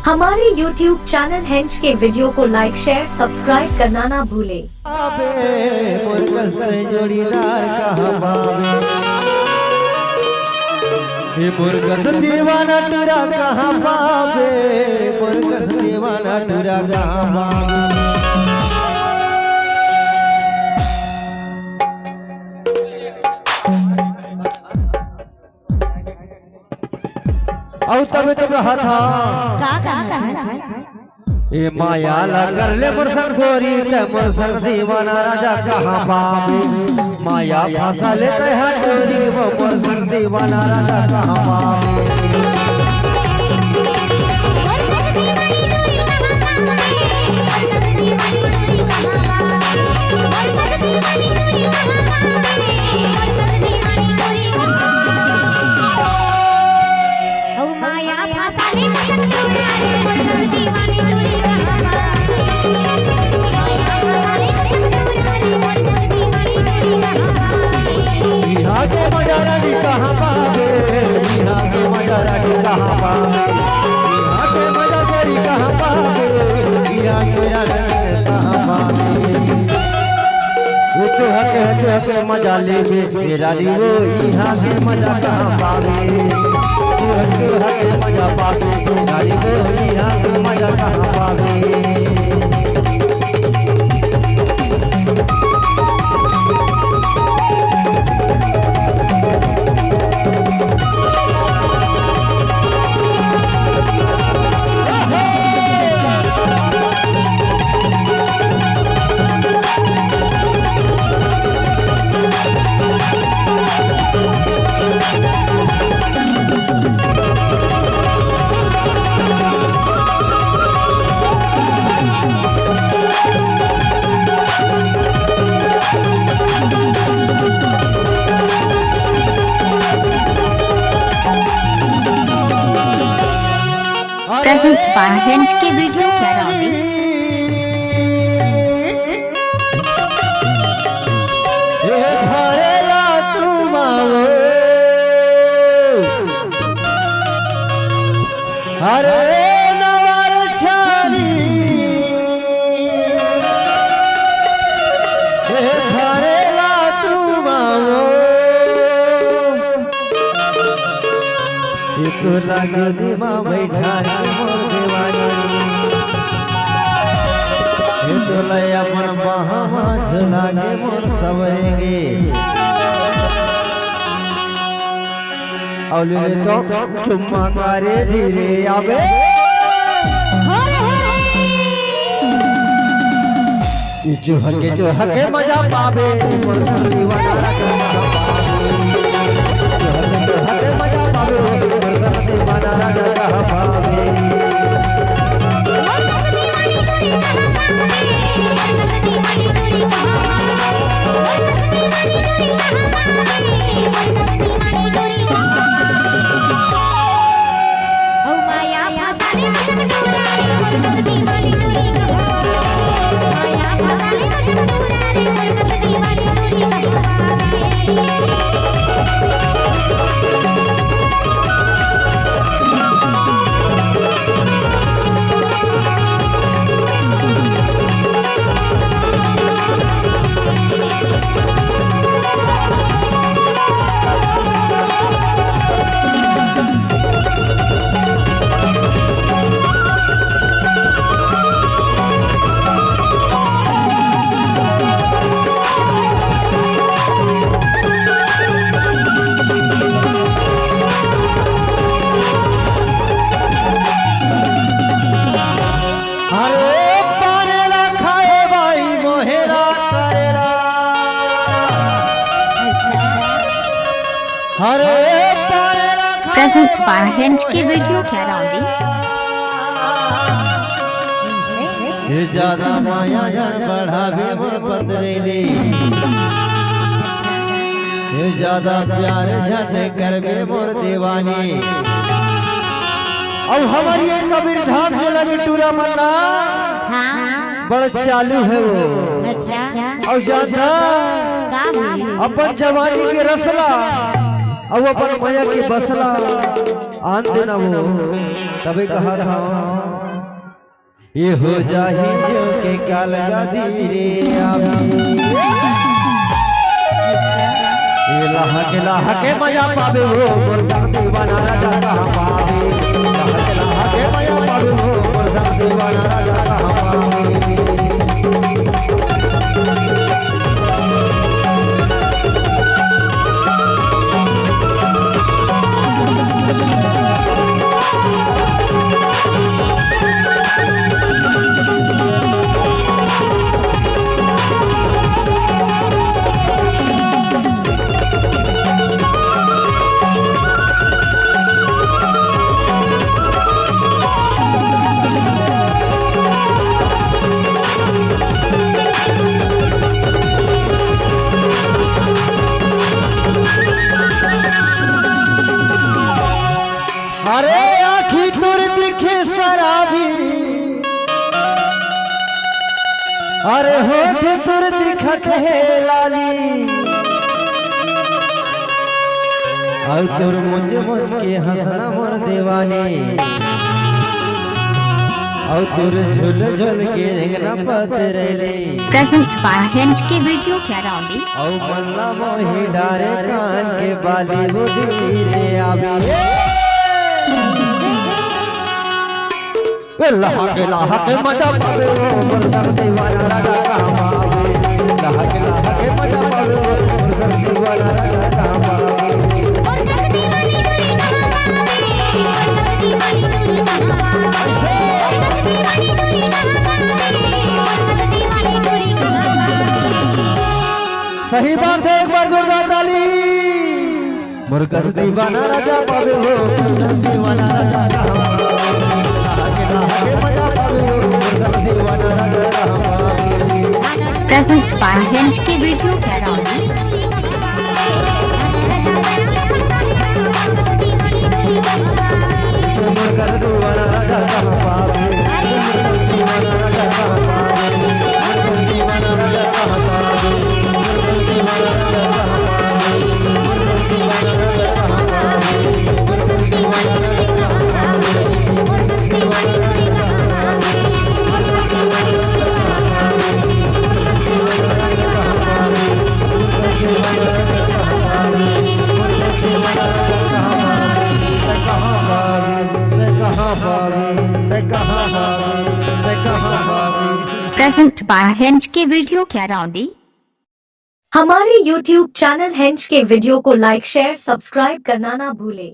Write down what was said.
हमारे YouTube channel हेंच के वीडियो को लाइक शेयर सब्सक्राइब करना ना भूले। जोड़ीदार कहाँ पावे मुर्गस दीवाना टुरा कहाँ पावे मुर्गस दीवाना टुरा कहाँ पावे औ तबे तो कहा था ए माया कर ले मुरसन गोरी ते मुरसन दीवाना राजा कहाँ पावे माया फंसा ले ते हटोरी वो मुरसन दीवाना राजा कहाँ पावे यहाँ के मजा रानी कहाँ पावे यहाँ के मजा रानी कहाँ पावे यहाँ के मजा गोरी कहाँ पावे यहाँ के रानी कहाँ पावे वो चुहके मजा ले रानी वो यहाँ के मजा कहाँ पावे चुहके मजा पावे रानी वो यहाँ के मजा कहाँ पावे प्रेजेंट बाय हेंच के वीडियो कैरावी भरेला तुम अरे नवर छारी भरेला तुम तो लगे दिमा बैठा मोर दीवानी ये तो लय अपन बहावा झुलागे मोर सवरेंगे औले तो चुम्मा करे धीरे आवे जो हके मजा पावे मोर दीवाना जो हके मजा पावे मोर दीवाना राजा कहाँ पावे प्रेजेंट बाय हेंच के वीडियो कैरावी ये ज्यादा माया जन बढ़ावे मोर पतरेली ये ज्यादा प्यार जन करवे मोर दीवानी अब हमारी ये कबीर धाम के लगे टूरा मन्ना बड़ा चालू है वो और ज्यादा अपन जवानी के रसला अब अपन माया के बसला आन देना वो तभी कहा रहा ये हो जाही जो के काल गादी रे ये लाह के मजा पावे वो मोर शांति बना राजा कहाँ पावे लाह के मजा पावे वो मोर शांति बना राजा कहाँ पावे अरे आखी तुर दिखे शराबी अरे होठ तुर दिखत है लाली और तुर मुझ के हंसना मोर दीवानी और तुर झुल झुल के रेंगना पतरेले प्रेजेंट बाय हेंच के वीडियो कैमरा ऑन दी और मल्ला मोही डारे कान के बाली वो धीरे आवे लाह के मजा पावे वो मोर शांति वाला राजा कहाँ पावे लाह के मजा पावे वो मोर शांति वाला राजा कहाँ पावे सही बात है एक बार जोरदार ताली मोर कसदी वाला राजा पावे वो मोर शांति वाला राजा कहाँ प्रेजेंट बाय हेंच के video camera on the present by हेंच के वीडियो कैमरा ऑन दी हमारे YouTube चैनल हेंच के वीडियो को लाइक शेयर सब्सक्राइब करना ना भूले।